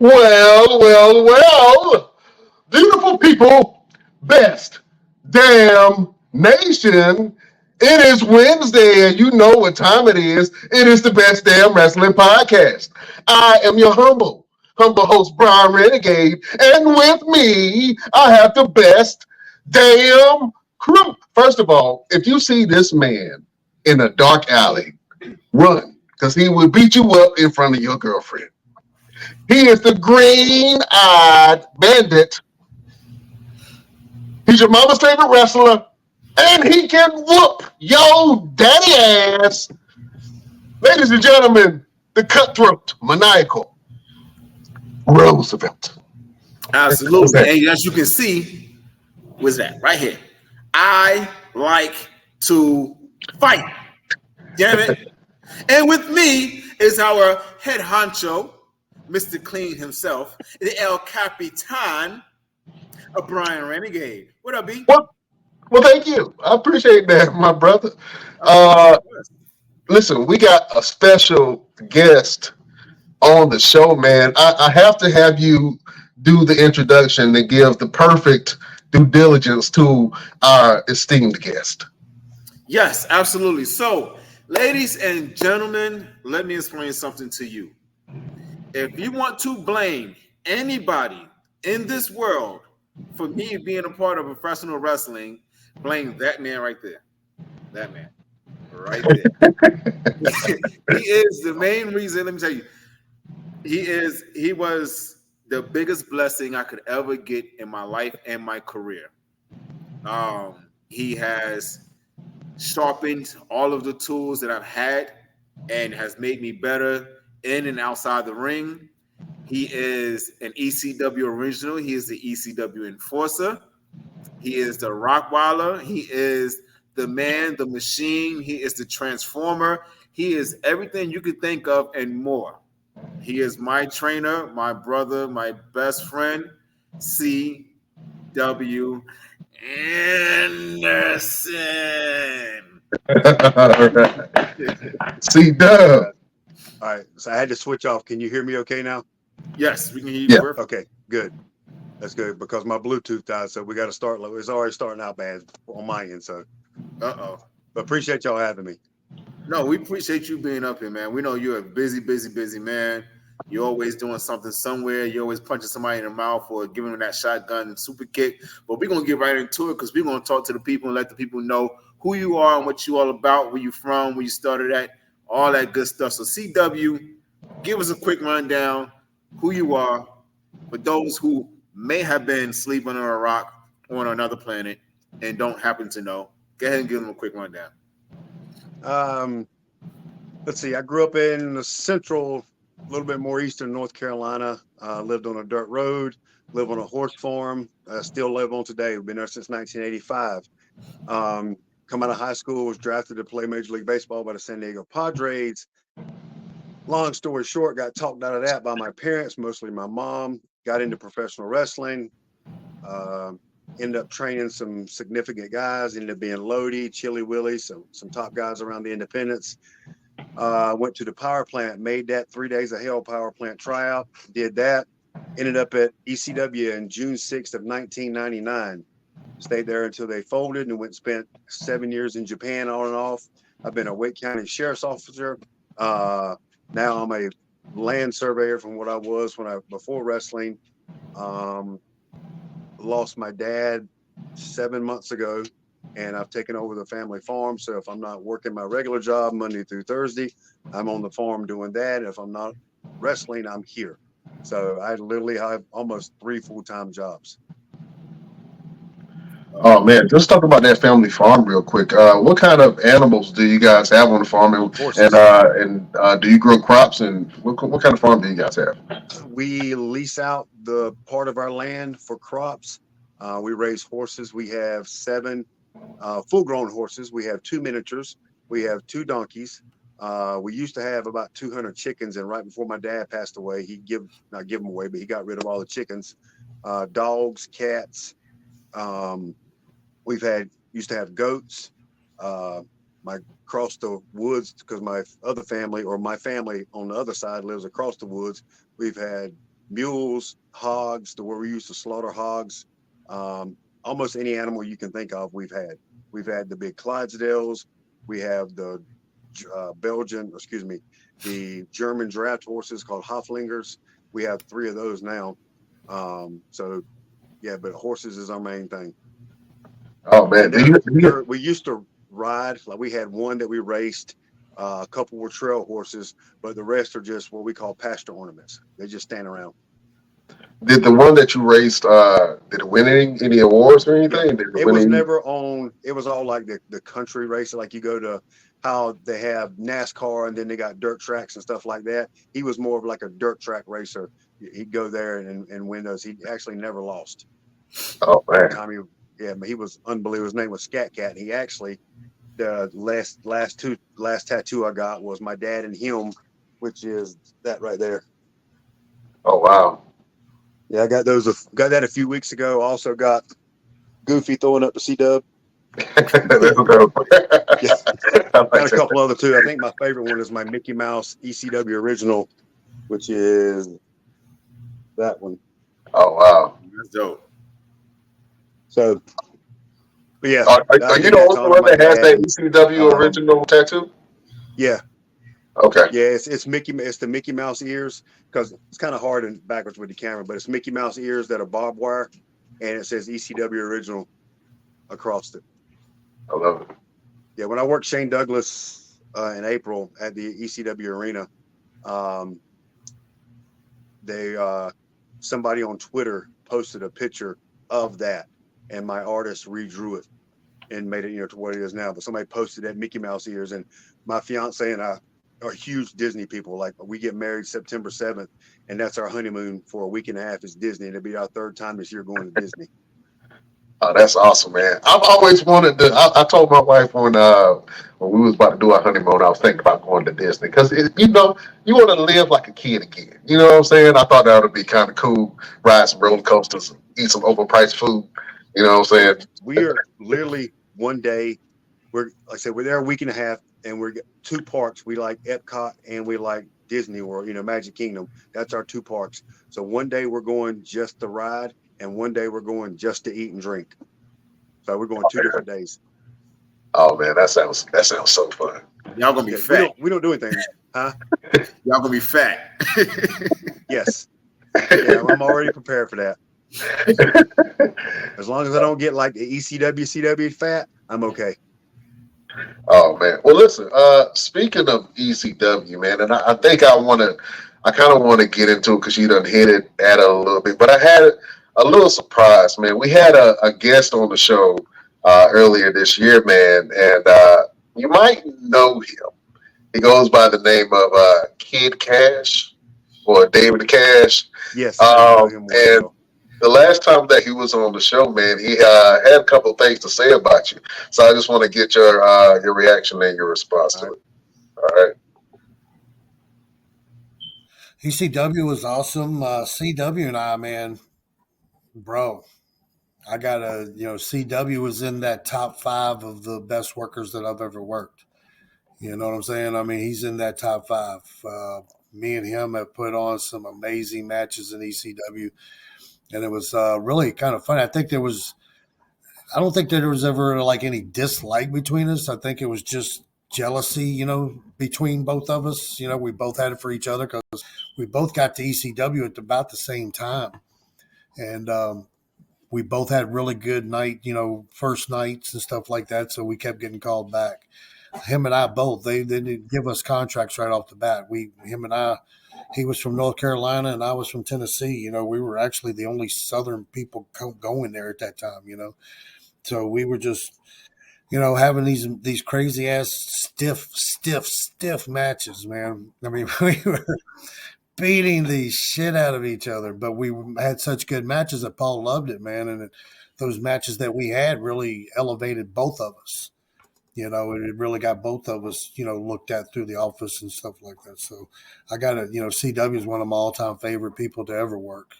Well, beautiful people, best damn nation. It is Wednesday, and you know what time it is. It is the Best Damn Wrestling Podcast. I am your humble host, Brian Renegade, and with me, I have the best damn crew. First of all, if you see this man in a dark alley, run, because he will beat you up in front of your girlfriend. He is the green-eyed bandit. He's your mama's favorite wrestler, and he can whoop yo daddy ass. Ladies and gentlemen, the cutthroat, maniacal Roosevelt. What's Absolutely. that? And as you can see, what's that? Right here. I like to fight. Damn it. And with me is our head honcho, Mr. Clean himself, the El Capitan of Brian Renegade. What up, B? Well, thank you. I appreciate that, my brother. Of course, Uh, of course. Listen, we got a special guest on the show, man. I have to have you do the introduction and give the perfect due diligence to our esteemed guest. Yes, absolutely. So, ladies and gentlemen, let me explain something to you. If you want to blame anybody in this world for me being a part of professional wrestling, blame that man right there. That man right there. He is the main reason. Let me tell you, he was the biggest blessing I could ever get in my life and my career. He has sharpened all of the tools that I've had and has made me better in and outside the ring. He is an ECW original. He is the ECW enforcer. He is the Rockweiler. He is the man, the machine. He is the transformer. He is everything you could think of and more. He is my trainer, my brother, my best friend, C.W. Anderson. All right. See, Dub. All right, so I had to switch off. Can you hear me okay now? Yes, we can hear you Yeah. perfect. Okay, good. That's good because my Bluetooth died, so we got to start. It's already starting out bad on my end. So, Uh-oh. but appreciate y'all having me. No, we appreciate you being up here, man. We know you're a busy man. You're always doing something somewhere. You're always punching somebody in the mouth or giving them that shotgun and super kick. But we're going to get right into it because we're going to talk to the people and let the people know who you are and what you all about, where you from, where you started at, all that good stuff. So CW, give us a quick rundown who you are for those who may have been sleeping on a rock on another planet and don't happen to know. Go ahead and give them a quick rundown. Let's see. I grew up in the central, a little bit more eastern North Carolina. Lived on a dirt road. Lived on a horse farm. Still live on today. We've been there since 1985. Come out of high school, was drafted to play Major League Baseball by the San Diego Padres. Long story short, got talked out of that by my parents, mostly my mom. Got into professional wrestling. Ended up training some significant guys. Ended up being Lodi, Chili Willie, some top guys around the independents. Went to the power plant, made that 3 days of hell power plant tryout. Did that. Ended up at ECW in June 6th of 1999. Stayed there until they folded and went and spent 7 years in Japan on and off. I've been a Wake County Sheriff's Officer. Now I'm a land surveyor from what I was before wrestling. Lost my dad 7 months ago, and I've taken over the family farm. So if I'm not working my regular job Monday through Thursday, I'm on the farm doing that. If I'm not wrestling, I'm here. So I literally have almost 3 full-time jobs. Oh man, let's talk about that family farm real quick. What kind of animals do you guys have on the farm, Horses. and do you grow crops? And what kind of farm do you guys have? We lease out the part of our land for crops. We raise horses. We have 7 full-grown horses. We have 2 miniatures. We have 2 donkeys. We used to have about 200 chickens, and right before my dad passed away, not give them away, but he got rid of all the chickens. Dogs, cats. Used to have goats. My across the woods, because my family on the other side lives across the woods. We've had mules, hogs, to where we used to slaughter hogs. Almost any animal you can think of, we've had. We've had the big Clydesdales. We have the the German draft horses called Hoflingers. We have 3 of those now. So yeah, but horses is our main thing. Oh man, We used to ride, like we had one that we raced. A couple were trail horses, but the rest are just what we call pasture ornaments. They just stand around. did the one that you raced? Did it win any awards or anything? Yeah. Did It was never on. It was all like the country race, like you go to how they have NASCAR and then they got dirt tracks and stuff like that. He was more of like a dirt track racer. He'd go there and win those. He actually never lost. Oh man. But he was unbelievable. His name was Scat Cat. And he actually, the last tattoo I got was my dad and him, which is that right there. Oh wow. Yeah, I got that a few weeks ago. Also got Goofy throwing up the C-dub. Yeah. Got a couple other too. I think my favorite one is my Mickey Mouse ECW original, which is that one. Oh wow. That's dope. So, but yeah. Are you the only one that has that ECW original tattoo? Yeah. Okay. Yeah, it's Mickey. It's the Mickey Mouse ears, because it's kind of hard and backwards with the camera, but it's Mickey Mouse ears that are barbed wire, and it says ECW original across it. I love it. Yeah, when I worked Shane Douglas in April at the ECW arena, somebody on Twitter posted a picture of that, and my artist redrew it and made it to what it is now. But somebody posted that Mickey Mouse ears, and my fiance and I are huge Disney people. Like, we get married September 7th, and that's our honeymoon for a week and a half is Disney, and it'll be our 3rd time this year going to Disney. Oh, that's awesome, man. I've always wanted to. I told my wife when we was about to do our honeymoon, I was thinking about going to Disney because you want to live like a kid again. You know what I'm saying? I thought that would be kind of cool. Ride some roller coasters, eat some overpriced food. You know what I'm saying? We are literally one day. We're there a week and a half, and we're 2 parks. We like Epcot and we like Disney World. Magic Kingdom. That's our 2 parks. So one day we're going just to ride, and one day we're going just to eat and drink. So we're going 2 different days. Oh man, that sounds so fun. Y'all gonna be fat. We don't do anything, huh? Y'all gonna be fat. Yes. Yeah, I'm already prepared for that. As long as I don't get like the CW fat, I'm okay. Oh man. Well, listen. Speaking of ECW, man, and I think I kind of want to get into it because you done hit it at a little bit, but I had a little surprise, man. We had a guest on the show earlier this year, man, and you might know him. He goes by the name of Kid Cash or David Cash. Yes. I know him well. And the last time that he was on the show, man, he had a couple of things to say about you. So I just want to get your reaction and your response to it. All right. ECW was awesome. CW and I, man, bro, I gotta, CW was in that top 5 of the best workers that I've ever worked. You know what I'm saying? I mean, he's in that top 5. Me and him have put on some amazing matches in ECW, and it was really kind of fun. I don't think there was ever like any dislike between us. I think it was just jealousy, between both of us. We both had it for each other because we both got to ECW at about the same time. And we both had really good first nights and stuff like that. So we kept getting called back. Him and I both, they didn't give us contracts right off the bat. He was from North Carolina and I was from Tennessee. We were actually the only Southern people going there at that time, So we were just, having these crazy ass stiff matches, man. I mean, we were beating the shit out of each other, but we had such good matches that Paul loved it, man. And those matches that we had really elevated both of us. It really got both of us, looked at through the office and stuff like that. So I got to, CW is one of my all-time favorite people to ever work.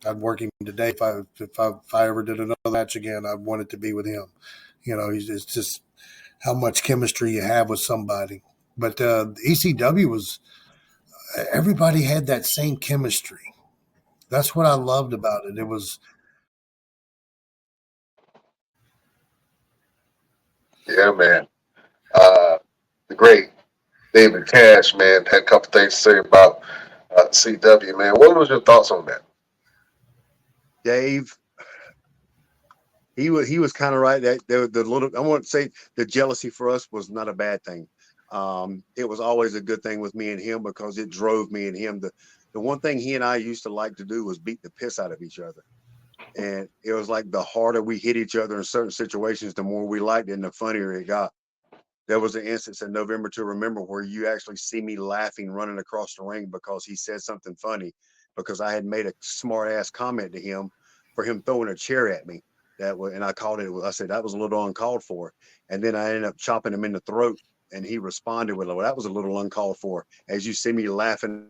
I'd work him today. If I ever did another match again, I'd want it to be with him. It's just how much chemistry you have with somebody. But ECW was, everybody had that same chemistry. That's what I loved about it. It was Yeah, man. The great David Cash, man, had a couple things to say about CW, man. What was your thoughts on that? Dave, he was kind of right. That the little, I won't say the jealousy for us was not a bad thing. It was always a good thing with me and him because it drove me and him. The one thing he and I used to like to do was beat the piss out of each other. And it was like the harder we hit each other in certain situations, the more we liked it and the funnier it got. There was an instance in November to Remember where you actually see me laughing running across the ring because he said something funny because I had made a smart ass comment to him for him throwing a chair at me. That was, and I called it. I said that was a little uncalled for, and then I ended up chopping him in the throat, and he responded with, "Well, that was a little uncalled for." As you see me laughing